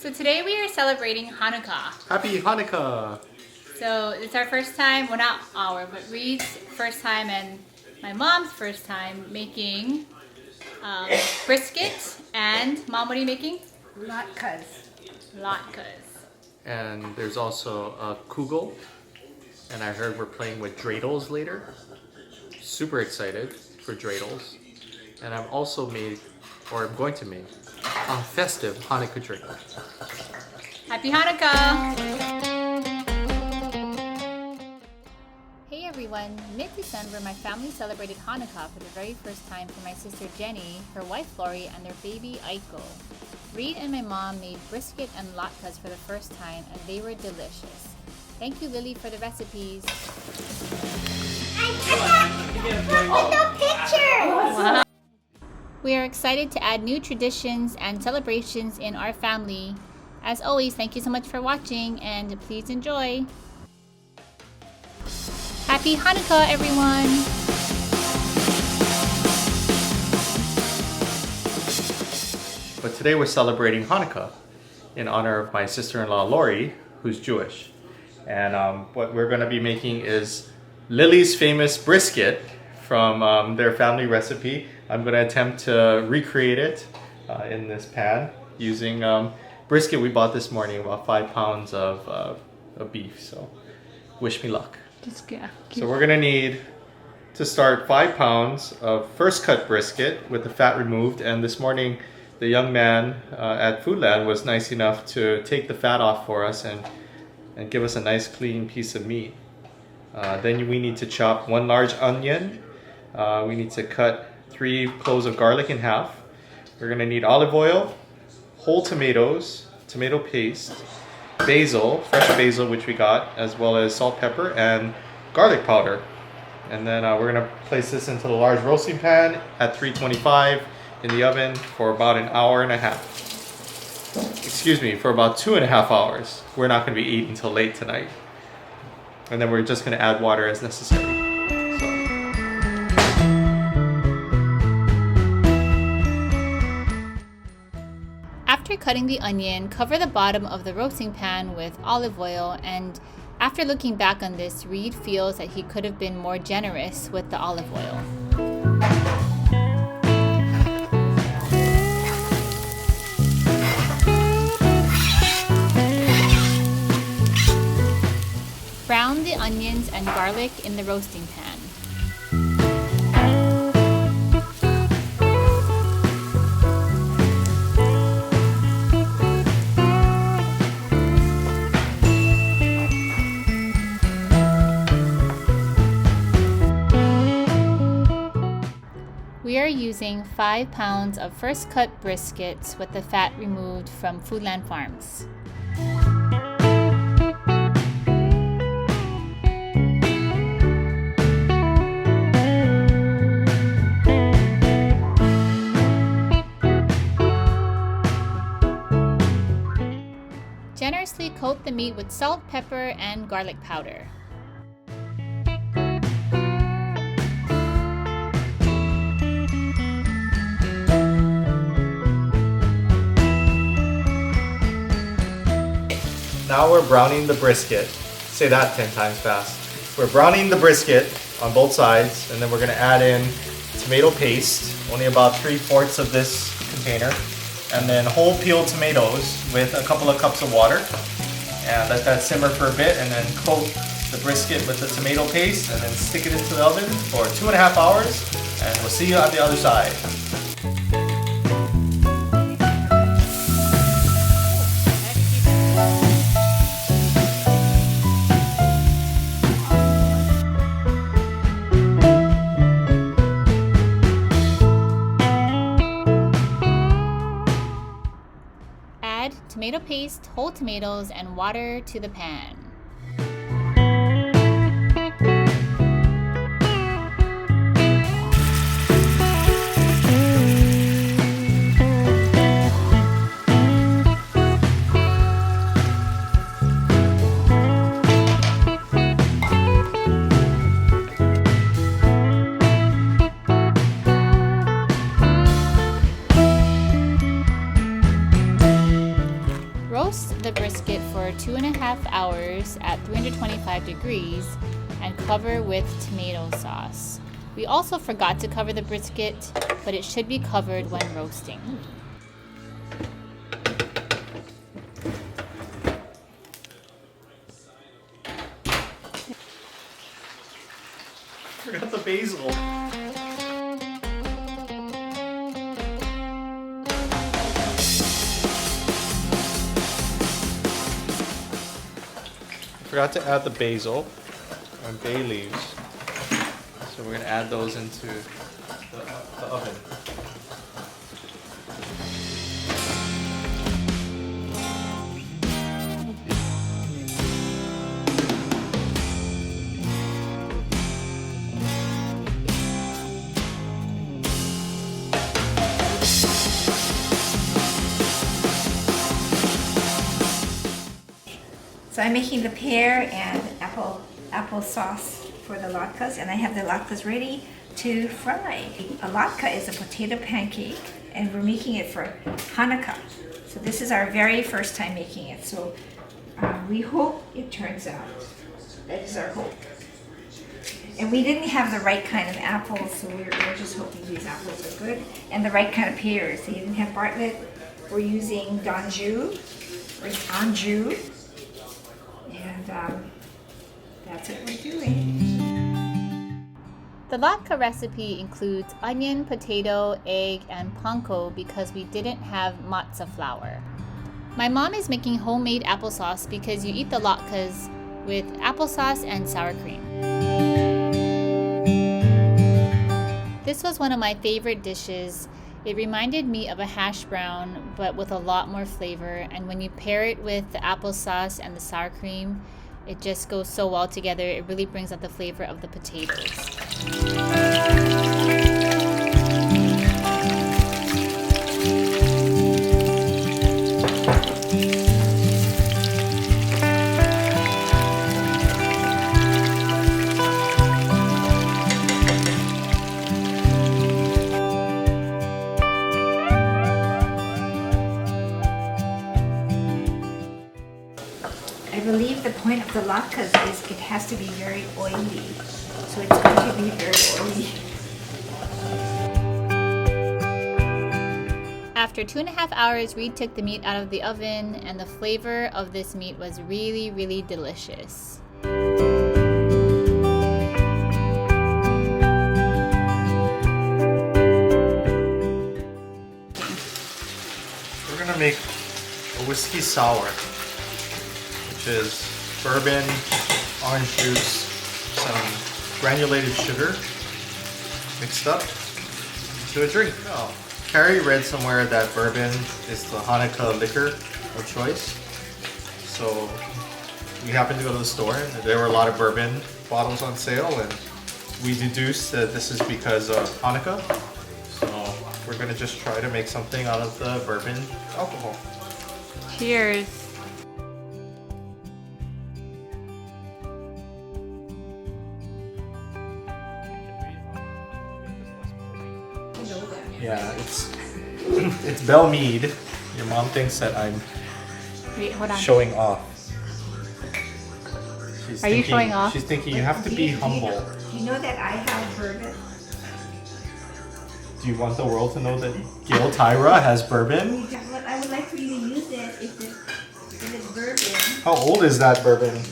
So today we are celebrating Hanukkah. Happy Hanukkah! So it's our first time, well not our, but Reid's first time and my mom's first time making brisket. And Mom, what are you making? Latkas. Latkas. And there's also a kugel. And I heard we're playing with dreidels later. Super excited for dreidels. And I've also made, or I'm going to make, a festive Hanukkah drink. Happy Hanukkah! Hey everyone, mid-December my family celebrated Hanukkah for the very first time for my sister Jenny, her wife Laurie, and their baby Aiko. Reid and my mom made brisket and latkas for the first time and they were delicious. Thank you Lily for the recipes. Oh, no picture! Wow. We are excited to add new traditions and celebrations in our family. As always, thank you so much for watching and please enjoy. Happy Hanukkah, everyone! But today we're celebrating Hanukkah in honor of my sister-in-law Laurie, who's Jewish. And what we're going to be making is Lily's famous brisket from their family recipe. I'm going to attempt to recreate it in this pan using brisket we bought this morning, about 5 pounds of beef. So wish me luck. So we're going to need to start 5 pounds of first cut brisket with the fat removed. And this morning the young man at Foodland was nice enough to take the fat off for us and give us a nice clean piece of meat. Then we need to chop 1 large onion. We need to cut 3 cloves of garlic in half. We're going to need olive oil, whole tomatoes, tomato paste, basil, fresh basil which we got, as well as salt, pepper, and garlic powder. And then we're going to place this into the large roasting pan at 325 in the oven for about an hour and a half. Excuse me, for about 2.5 hours. We're not going to be eating until late tonight. And then we're just going to add water as necessary. After cutting the onion, cover the bottom of the roasting pan with olive oil, and after looking back on this, Reid feels that he could have been more generous with the olive oil. Brown the onions and garlic in the roasting pan. We are using 5 pounds of first cut briskets with the fat removed from Foodland Farms. Generously coat the meat with salt, pepper, and garlic powder. Now we're browning the brisket. Say that 10 times fast. We're browning the brisket on both sides, and then we're going to add in tomato paste, only about 3/4 of this container, and then whole peeled tomatoes with a couple of cups of water. And let that simmer for a bit, and then coat the brisket with the tomato paste, and then stick it into the oven for 2.5 hours, and we'll see you on the other side. Add tomato paste, whole tomatoes, and water to the pan. roast the brisket for 2.5 hours at 325 degrees and cover with tomato sauce. We also forgot to cover the brisket, but it should be covered when roasting. Forgot the basil. Forgot to add the basil and bay leaves. So we're gonna add those into the oven. So I'm making the pear and apple sauce for the latkes, and I have the latkes ready to fry. A latke is a potato pancake, and we're making it for Hanukkah. So this is our very first time making it. So we hope it turns out. That is our hope. And we didn't have the right kind of apples, so we're just hoping these apples are good. And the right kind of pears. So you didn't have Bartlett. We're using Danjou or Anjou. And that's what we're doing. The latke recipe includes onion, potato, egg, and panko because we didn't have matzah flour. My mom is making homemade applesauce because you eat the latkes with applesauce and sour cream. This was one of my favorite dishes. It reminded me of a hash brown, but with a lot more flavor. And when you pair it with the applesauce and the sour cream, it just goes so well together. It really brings out the flavor of the potatoes. I believe the point of the latkes is it has to be very oily. So it's going to be very oily. After 2.5 hours, Reid took the meat out of the oven, and the flavor of this meat was really, really delicious. We're gonna make a whiskey sour, which is bourbon, orange juice, some granulated sugar mixed up into a drink. Oh. Carrie read somewhere that bourbon is the Hanukkah liquor of choice. So we happened to go to the store and there were a lot of bourbon bottles on sale, and we deduced that this is because of Hanukkah. So we're gonna just try to make something out of the bourbon alcohol. Cheers! Yeah, it's Belle Mead. Your mom thinks that I'm Wait, hold on. showing off. Are you showing off? She's thinking you have to be humble. Do you know that I have bourbon? Do you want the world to know that Gail Tyra has bourbon? Yeah, well, I would like for you to use it if it's bourbon. How old is that bourbon?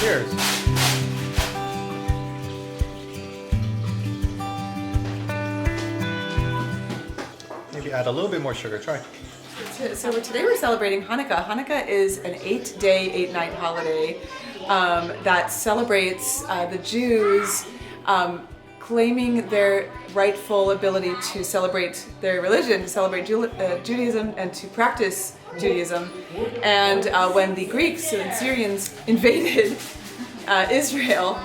Cheers. Maybe add a little bit more sugar. Try. So today we're celebrating Hanukkah. Hanukkah is an 8-day, 8-night holiday that celebrates the Jews claiming their rightful ability to celebrate their religion, to celebrate Judaism and to practice Judaism. And when the Greeks and Syrians invaded Israel,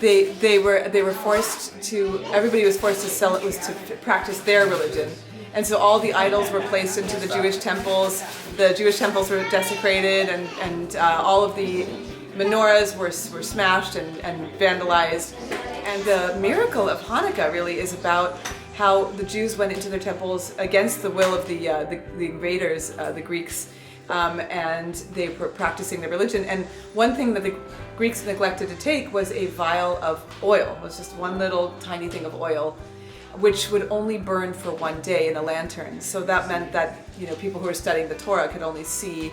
they were forced to, everybody was forced to practice their religion. And so all the idols were placed into the Jewish temples. The Jewish temples were desecrated, and all of the menorahs were smashed and vandalized. And the miracle of Hanukkah really is about how the Jews went into their temples against the will of the invaders, the Greeks, and they were practicing their religion. And one thing that the Greeks neglected to take was a vial of oil. It was just one little tiny thing of oil, which would only burn for one day in a lantern. So that meant that people who were studying the Torah could only see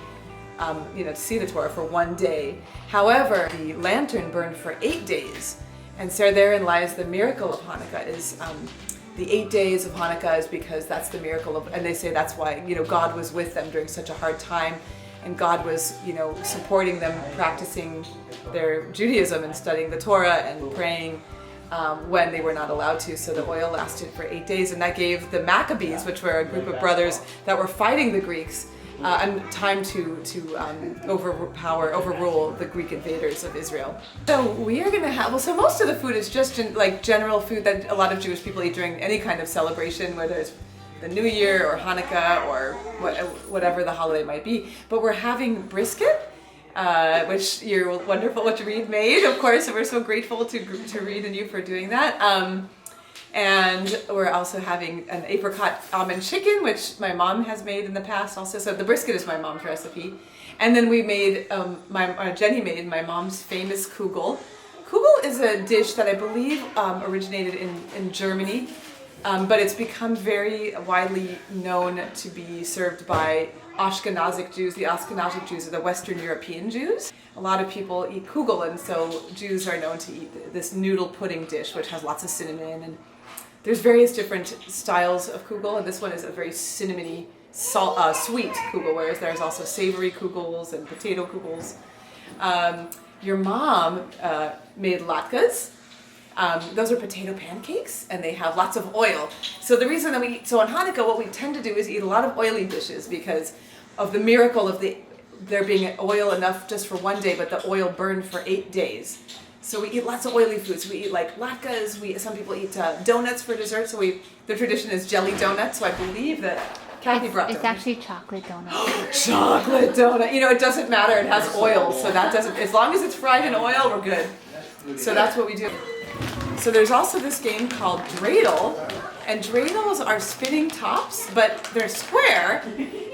the Torah for one day. However, the lantern burned for 8 days, and so therein lies the miracle of Hanukkah. Is the 8 days of Hanukkah is because that's the miracle of, and they say that's why God was with them during such a hard time, and God was supporting them practicing their Judaism and studying the Torah and praying. When they were not allowed to, so the oil lasted for 8 days, and that gave the Maccabees, which were a group of brothers that were fighting the Greeks, time to overrule the Greek invaders of Israel. So we are going to have, so most of the food is just general food that a lot of Jewish people eat during any kind of celebration, whether it's the New Year or Hanukkah or whatever the holiday might be. But we're having brisket, which you're wonderful, which Reid made, of course, and we're so grateful to Reid and you for doing that. And we're also having an apricot almond chicken, which my mom has made in the past also. So the brisket is my mom's recipe. And then we made, Jenny made my mom's famous kugel. Kugel is a dish that I believe originated in Germany, but it's become very widely known to be served by Ashkenazic Jews. The Ashkenazic Jews are the Western European Jews. A lot of people eat kugel, and so Jews are known to eat this noodle pudding dish, which has lots of cinnamon. And there's various different styles of kugel, and this one is a very cinnamony, sweet kugel, whereas there's also savory kugels and potato kugels. Your mom made latkas. Those are potato pancakes, and they have lots of oil. So the reason that so on Hanukkah, what we tend to do is eat a lot of oily dishes because of the miracle of there being oil enough just for one day, but the oil burned for 8 days. So we eat lots of oily foods. We eat like latkas. Some people eat donuts for dessert. So the tradition is jelly donuts. So I believe that Kathy brought It's actually chocolate donuts. Chocolate donut. It doesn't matter. It has oil, so that doesn't. As long as it's fried in oil, we're good. So that's what we do. So there's also this game called dreidel, and dreidels are spinning tops, but they're square,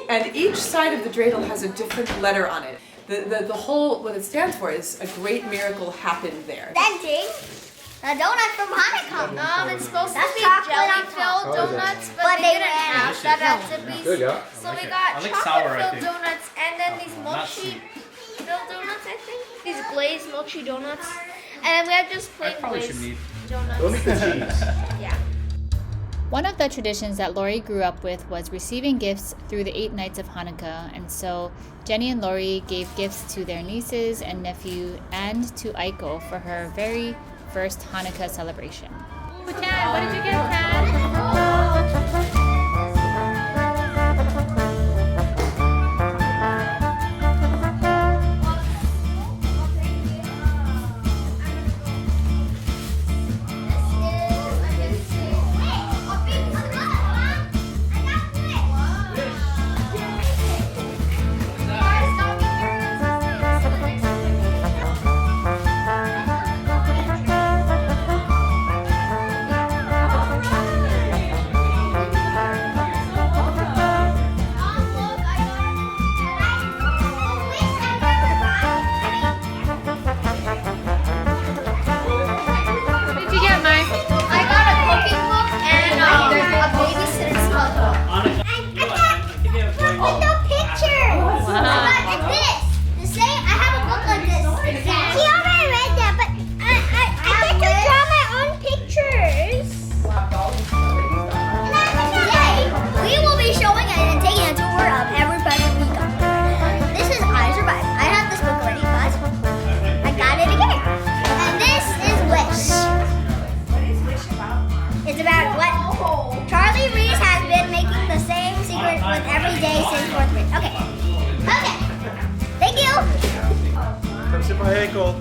and each side of the dreidel has a different letter on it. The whole, what it stands for is a great miracle happened there. Presenting a donut from Hanukkah. It's supposed That's to be chocolate on jelly-filled top. donuts, But but they they didn't ran have that recipes. Good, yeah. So we I got like sour, I chocolate-filled think. donuts, and then these not sweet. milkshake-filled donuts, I think. These glazed milkshake donuts. And then we have just I plain probably glazed should need. donuts. Don't eat the cheese. Yeah. One of the traditions that Laurie grew up with was receiving gifts through the 8 nights of Hanukkah, and so Jenny and Laurie gave gifts to their nieces and nephew and to Aiko for her very first Hanukkah celebration. Tan, what did you get, Tan? Aiko.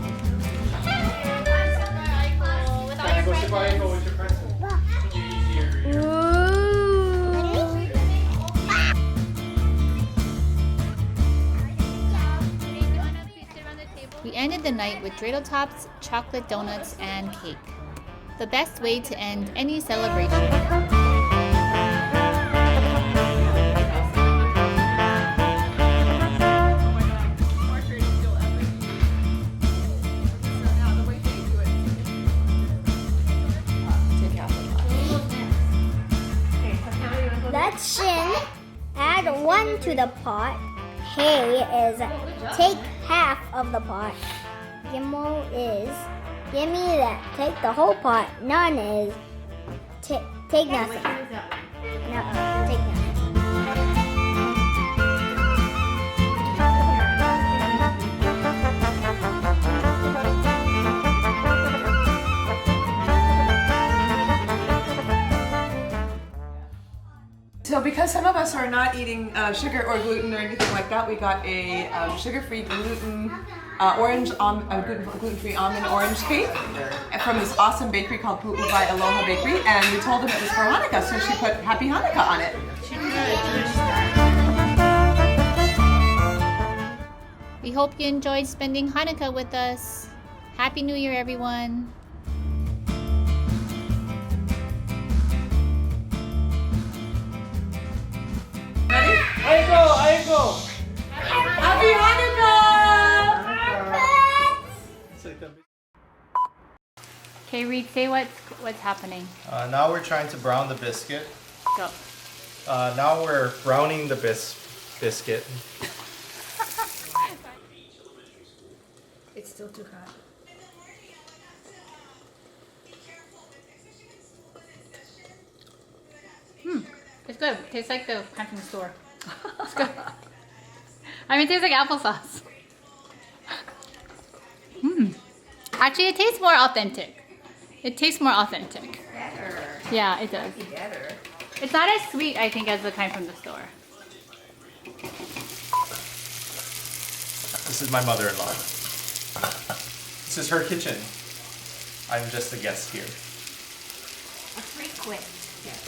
Aiko, what's your present? We ended the night with dreidel tops, chocolate donuts, and cake. The best way to end any celebration. Let's shin. Add 1 to the pot. Hey is take half of the pot. Gimel is give me that. Take the whole pot. None is take nothing. No, take nothing. So because some of us are not eating sugar or gluten or anything like that, we got a sugar-free gluten gluten-free almond orange cake from this awesome bakery called Pu'u by Aloha Bakery, and we told them it was for Hanukkah, so she put Happy Hanukkah on it. We hope you enjoyed spending Hanukkah with us. Happy New Year, everyone. Aiko! Happy Hanukkah! Okay, Reid, say what's happening. Now we're trying to brown the biscuit. Go. Now we're browning the biscuit. It's still too hot. It's good. It tastes like the kind from the store. It's good. I mean, it tastes like applesauce. Actually, it tastes more authentic. It tastes more authentic. Better. Yeah, it does. Better. It's not as sweet, I think, as the kind from the store. This is my mother-in-law. This is her kitchen. I'm just a guest here. A frequent. Yes.